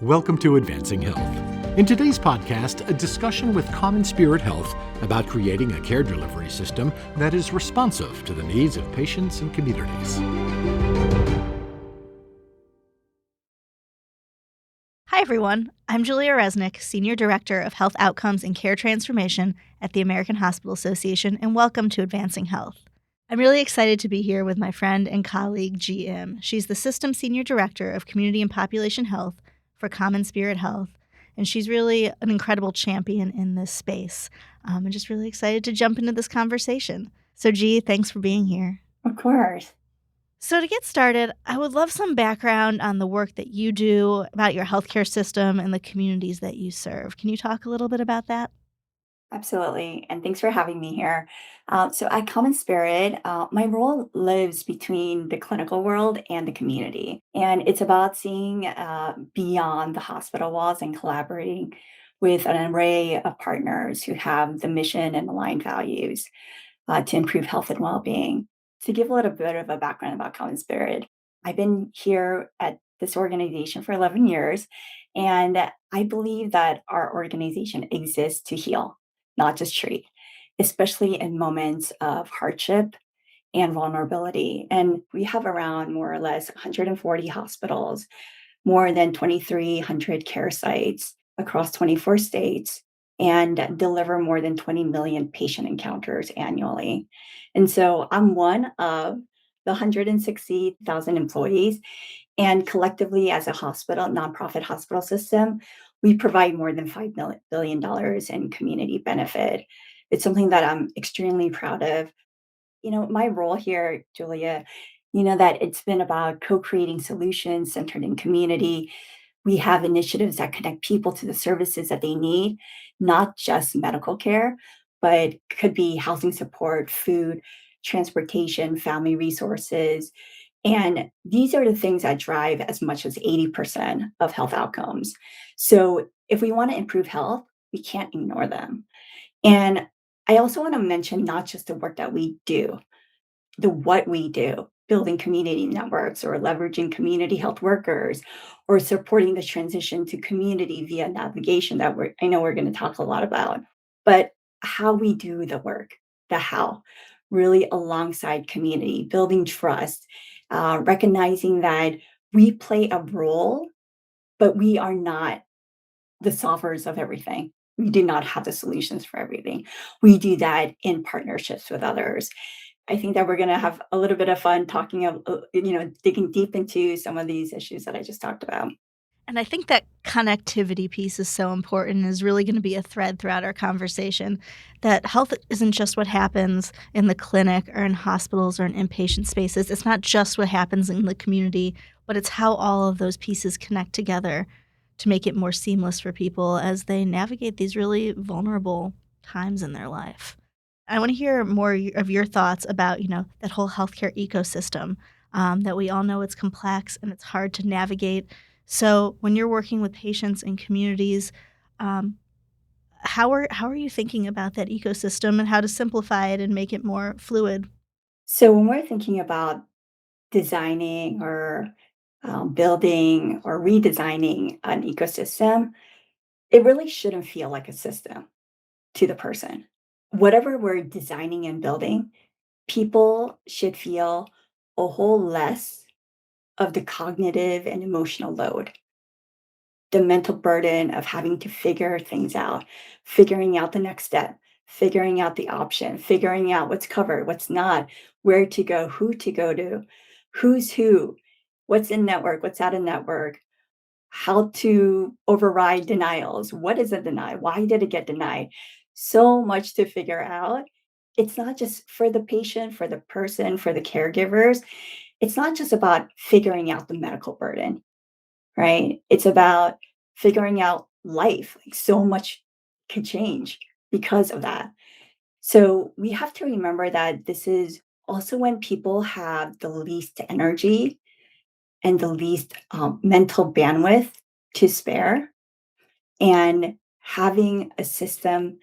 Welcome to Advancing Health. In today's podcast, a discussion with CommonSpirit Health about creating a care delivery system that is responsive to the needs of patients and communities. Hi, everyone. I'm Julia Resnick, Senior Director of Health Outcomes and Care Transformation at the American Hospital Association, and welcome to Advancing Health. I'm really excited to be here with my friend and colleague, GM. She's the System Senior Director of Community and Population Health for CommonSpirit Health, and she's really an incredible champion in this space. I'm just really excited to jump into this conversation. So, G, thanks for being here. Of course. So to get started, I would love some background on the work that you do, about your healthcare system and the communities that you serve. Can you talk a little bit about that? Absolutely. And thanks for having me here. So at Common Spirit, my role lives between the clinical world and the community. And it's about seeing beyond the hospital walls and collaborating with an array of partners who have the mission and aligned values to improve health and well-being. To give a little bit of a background about Common Spirit, I've been here at this organization for 11 years, and I believe that our organization exists to heal, not just treat, especially in moments of hardship and vulnerability. And we have around more or less 140 hospitals, more than 2,300 care sites across 24 states, and deliver more than 20 million patient encounters annually. And so I'm one of the 160,000 employees. And collectively, as a hospital, nonprofit hospital system, we provide more than $5 billion in community benefit. It's something that I'm extremely proud of. My role here, Julia, that it's been about co-creating solutions centered in community. We have initiatives that connect people to the services that they need, not just medical care, but could be housing support, food, transportation, family resources. And these are the things that drive as much as 80% of health outcomes. So if we want to improve health, we can't ignore them. And I also want to mention not just the work that we do, the what we do, building community networks or leveraging community health workers or supporting the transition to community via navigation that I know we're going to talk a lot about, but how we do the work, the how, really alongside community, building trust, recognizing that we play a role, but we are not the solvers of everything. We do not have the solutions for everything. We do that in partnerships with others. I think that we're going to have a little bit of fun talking of, digging deep into some of these issues that I just talked about. And I think that connectivity piece is so important and is really going to be a thread throughout our conversation, that health isn't just what happens in the clinic or in hospitals or in inpatient spaces. It's not just what happens in the community, but it's how all of those pieces connect together to make it more seamless for people as they navigate these really vulnerable times in their life. I want to hear more of your thoughts about, that whole healthcare ecosystem, that we all know it's complex and it's hard to navigate. So when you're working with patients and communities, how are you thinking about that ecosystem and how to simplify it and make it more fluid? So when we're thinking about designing or building or redesigning an ecosystem, it really shouldn't feel like a system to the person. Whatever we're designing and building, people should feel a whole less of the cognitive and emotional load, the mental burden of having to figure things out, figuring out the next step, figuring out the option, figuring out what's covered, what's not, where to go, who to go to, who's who, what's in network, what's out of network, how to override denials. What is a deny? Why did it get denied? So much to figure out. It's not just for the patient, for the person, for the caregivers. It's not just about figuring out the medical burden, right? It's about figuring out life. Like so much can change because of that. So we have to remember that this is also when people have the least energy and the least mental bandwidth to spare, and having a system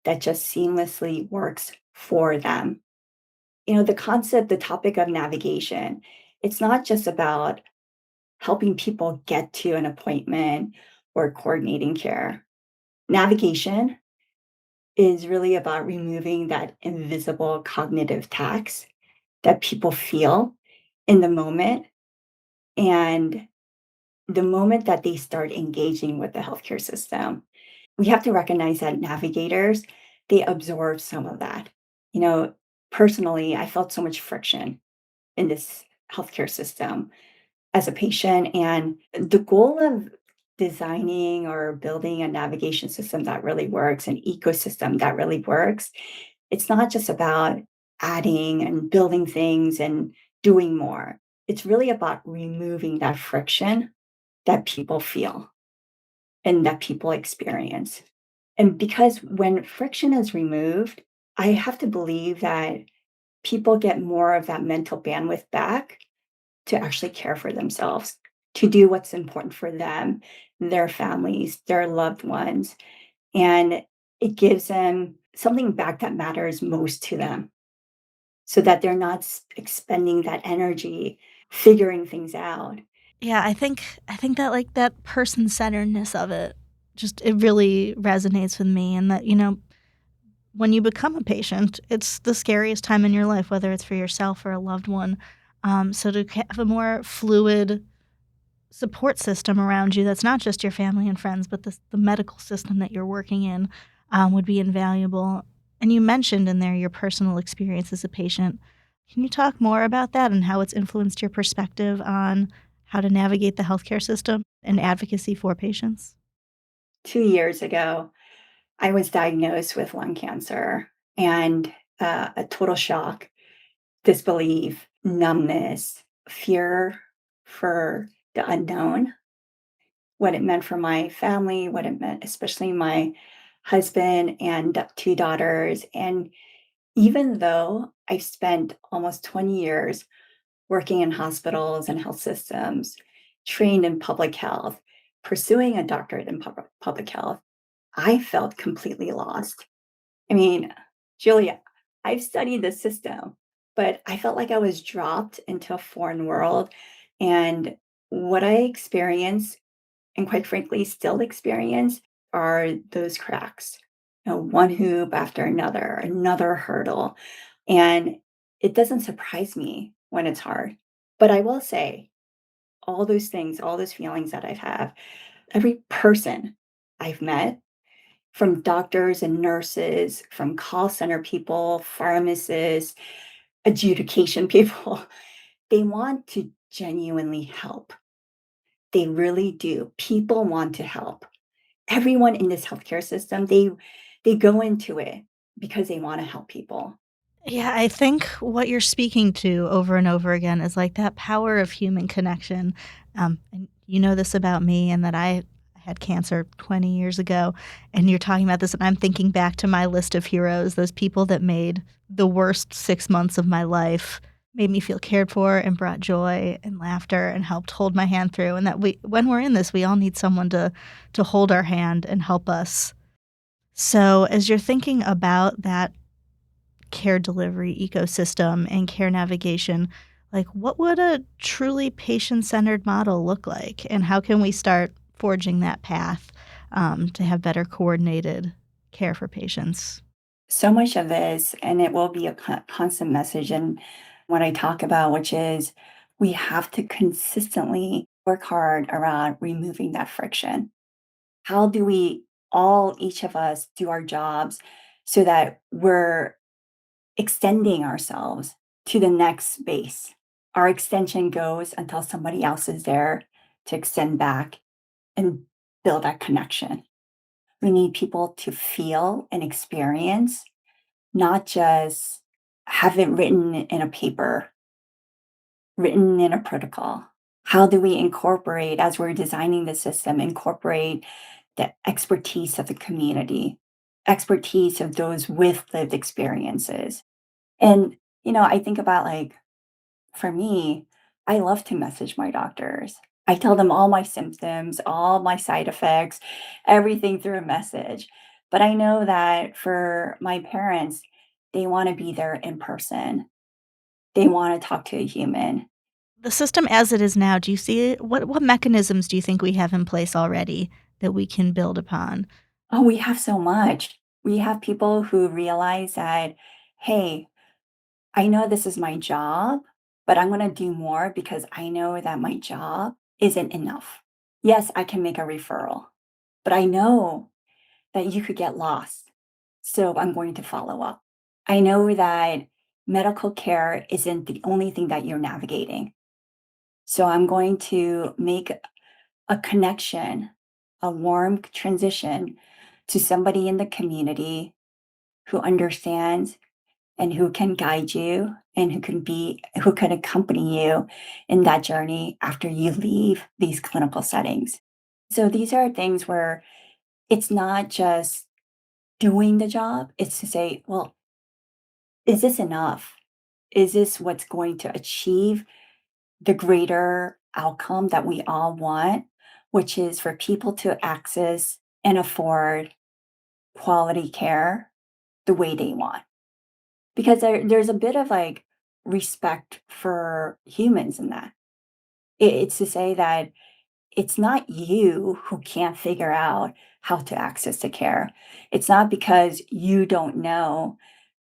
that just seamlessly works for them. The topic of navigation, it's not just about helping people get to an appointment or coordinating care. Navigation is really about removing that invisible cognitive tax that people feel in the moment. And the moment that they start engaging with the healthcare system, we have to recognize that navigators, they absorb some of that. You know, personally, I felt so much friction in this healthcare system as a patient. And the goal of designing or building a navigation system that really works, an ecosystem that really works, it's not just about adding and building things and doing more. It's really about removing that friction that people feel and that people experience. And because when friction is removed, I have to believe that people get more of that mental bandwidth back to actually care for themselves, to do what's important for them, their families, their loved ones. And it gives them something back that matters most to them so that they're not expending that energy figuring things out. Yeah, I think that, like, that person-centeredness of it, just it really resonates with me, and that, when you become a patient, it's the scariest time in your life, whether it's for yourself or a loved one. So to have a more fluid support system around you that's not just your family and friends, but the medical system that you're working in, would be invaluable. And you mentioned in there your personal experience as a patient. Can you talk more about that and how it's influenced your perspective on how to navigate the healthcare system and advocacy for patients? 2 years ago, I was diagnosed with lung cancer and a total shock, disbelief, numbness, fear for the unknown, what it meant for my family, what it meant, especially my husband and 2 daughters. And even though I spent almost 20 years working in hospitals and health systems, trained in public health, pursuing a doctorate in public health, I felt completely lost. I mean, Julia, I've studied the system, but I felt like I was dropped into a foreign world. And what I experienced, and quite frankly, still experience, are those cracks. One hoop after another, another hurdle. And it doesn't surprise me when it's hard. But I will say, all those things, all those feelings that I've had, every person I've met, from doctors and nurses, from call center people, pharmacists, adjudication people. They want to genuinely help. They really do. People want to help. Everyone in this healthcare system, they go into it because they want to help people. Yeah, I think what you're speaking to over and over again is like that power of human connection. And you know this about me, and that I had cancer 20 years ago. And you're talking about this, and I'm thinking back to my list of heroes, those people that made the worst 6 months of my life, made me feel cared for and brought joy and laughter and helped hold my hand through. And that when we're in this, we all need someone to hold our hand and help us. So as you're thinking about that care delivery ecosystem and care navigation, like what would a truly patient-centered model look like, and how can we start forging that path to have better coordinated care for patients? So much of this, and it will be a constant message in what I talk about, which is we have to consistently work hard around removing that friction. How do we all, each of us, do our jobs so that we're extending ourselves to the next base? Our extension goes until somebody else is there to extend back and build that connection. We need people to feel and experience, not just have it written in a paper, written in a protocol. How do we incorporate, as we're designing the system, incorporate the expertise of the community, expertise of those with lived experiences? And, I think about, like, for me, I love to message my doctors. I tell them all my symptoms, all my side effects, everything through a message. But I know that for my parents, they want to be there in person. They want to talk to a human. The system as it is now, do you see what mechanisms do you think we have in place already that we can build upon? Oh, we have so much. We have people who realize that, hey, I know this is my job, but I'm going to do more because I know that my job isn't enough. Yes, I can make a referral, but I know that you could get lost. So I'm going to follow up. I know that medical care isn't the only thing that you're navigating. So I'm going to make a connection, a warm transition to somebody in the community who understands and who can guide you and who can accompany you in that journey after you leave these clinical settings. So these are things where it's not just doing the job, it's to say, well, is this enough? Is this what's going to achieve the greater outcome that we all want, which is for people to access and afford quality care the way they want? Because there's a bit of like respect for humans in that. It's to say that it's not you who can't figure out how to access the care. It's not because you don't know.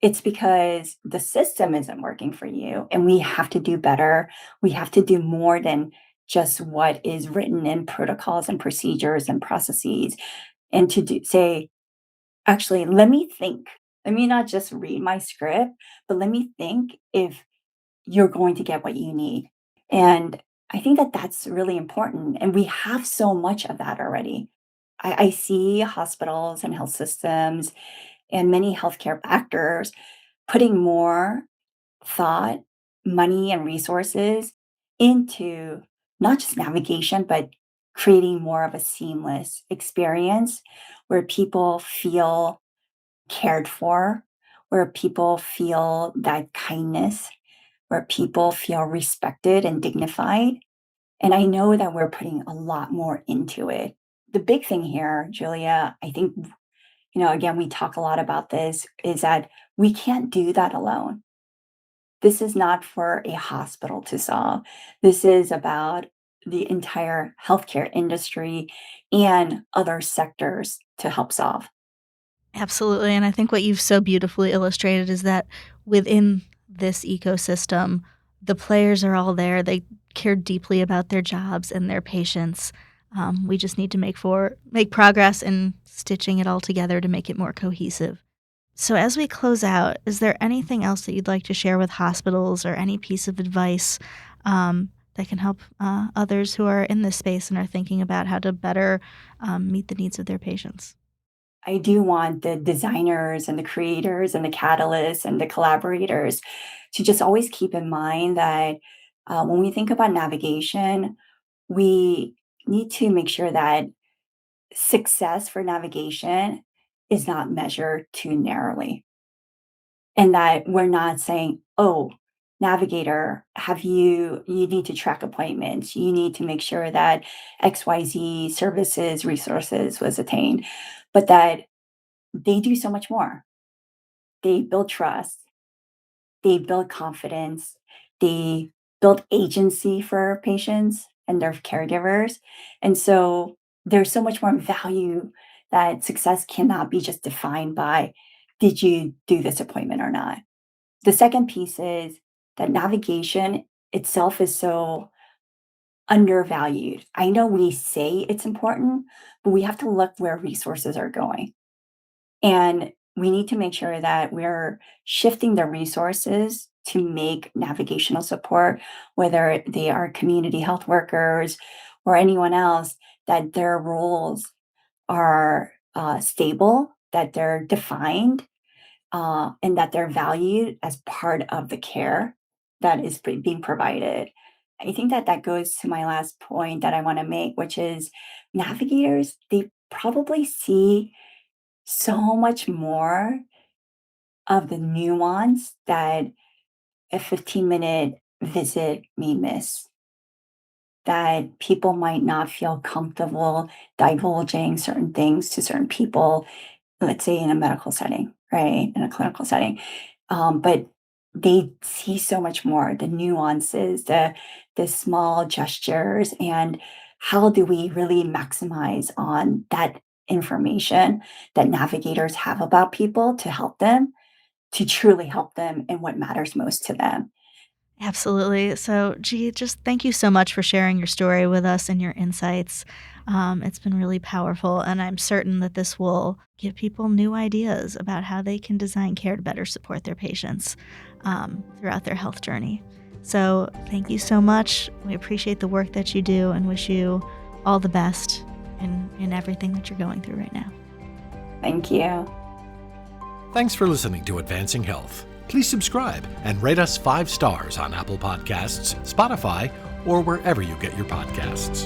It's because the system isn't working for you, and we have to do better. We have to do more than just what is written in protocols and procedures and processes, and to say, actually, let me think. Let me not just read my script, but let me think if you're going to get what you need. And I think that that's really important. And we have so much of that already. I see hospitals and health systems and many healthcare actors putting more thought, money, and resources into not just navigation, but creating more of a seamless experience where people feel cared for, where people feel that kindness, where people feel respected and dignified. And I know that we're putting a lot more into it. The big thing here, Julia, I think, again, we talk a lot about this, is that we can't do that alone. This is not for a hospital to solve. This is about the entire healthcare industry and other sectors to help solve. Absolutely, and I think what you've so beautifully illustrated is that within this ecosystem, the players are all there. They care deeply about their jobs and their patients. We just need to make progress in stitching it all together to make it more cohesive. So, as we close out, is there anything else that you'd like to share with hospitals or any piece of advice that can help others who are in this space and are thinking about how to better meet the needs of their patients? I do want the designers and the creators and the catalysts and the collaborators to just always keep in mind that when we think about navigation, we need to make sure that success for navigation is not measured too narrowly, and that we're not saying, oh, navigator, you need to track appointments, you need to make sure that XYZ services resources was attained, but that they do so much more. They build trust, they build confidence, they build agency for patients and their caregivers. And so there's so much more value that success cannot be just defined by, did you do this appointment or not? The second piece is that navigation itself is so undervalued. I know we say it's important, but we have to look where resources are going. And we need to make sure that we're shifting the resources to make navigational support, whether they are community health workers or anyone else, that their roles are stable, that they're defined, and that they're valued as part of the care that is being provided. I think that that goes to my last point that I want to make, which is navigators, they probably see so much more of the nuance that a 15-minute visit may miss, that people might not feel comfortable divulging certain things to certain people, let's say in a medical setting, right? In a clinical setting. But they see so much more, the nuances, the small gestures, and how do we really maximize on that information that navigators have about people to help them, to truly help them in what matters most to them. Absolutely. So, gee, just thank you so much for sharing your story with us and your insights. It's been really powerful, and I'm certain that this will give people new ideas about how they can design care to better support their patients throughout their health journey. So, thank you so much. We appreciate the work that you do and wish you all the best in everything that you're going through right now. Thank you. Thanks for listening to Advancing Health. Please subscribe and rate us 5 stars on Apple Podcasts, Spotify, or wherever you get your podcasts.